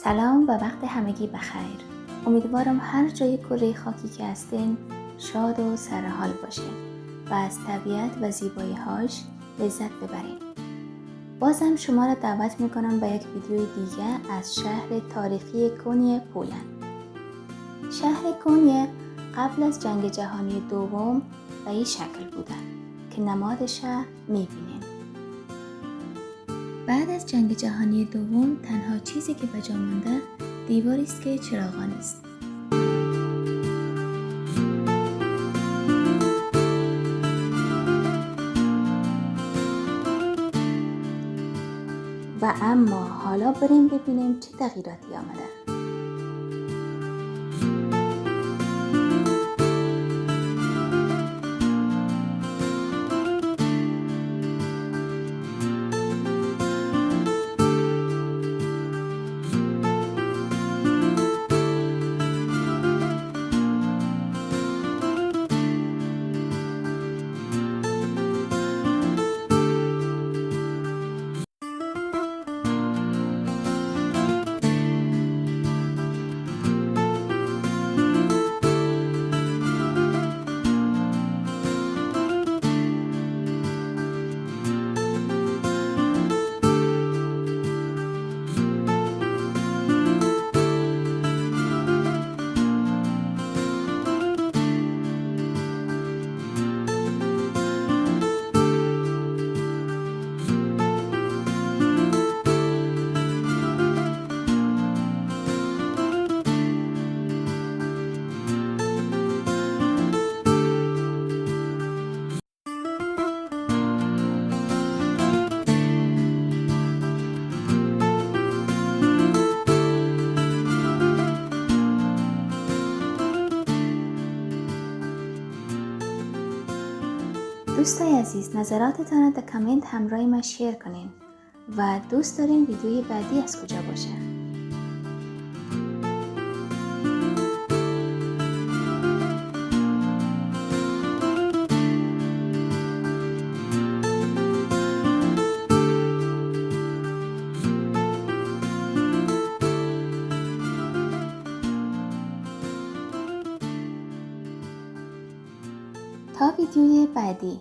سلام و وقت همگی بخیر. امیدوارم هر جای کره خاکی که هستین شاد و سرحال باشین و از طبیعت و زیبایی‌هاش لذت ببرین. بازم شما را دعوت میکنم به یک ویدیوی دیگه از شهر تاریخی کونیه پولند. شهر کونیه قبل از جنگ جهانی دوم به این شکل بودن که نماد شهر میبینین. بعد از جنگ جهانی دوم تنها چیزی که به جا مانده دیواری است که چراغان است. و اما حالا بریم ببینیم چه تغییراتی آمده. دوستای عزیز، نظراتتان را در کامنت همراه ما شیر کنین و دوست دارین ویدیوی بعدی از کجا باشه. تا ویدیوی بعدی،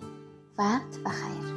وقت بخیر.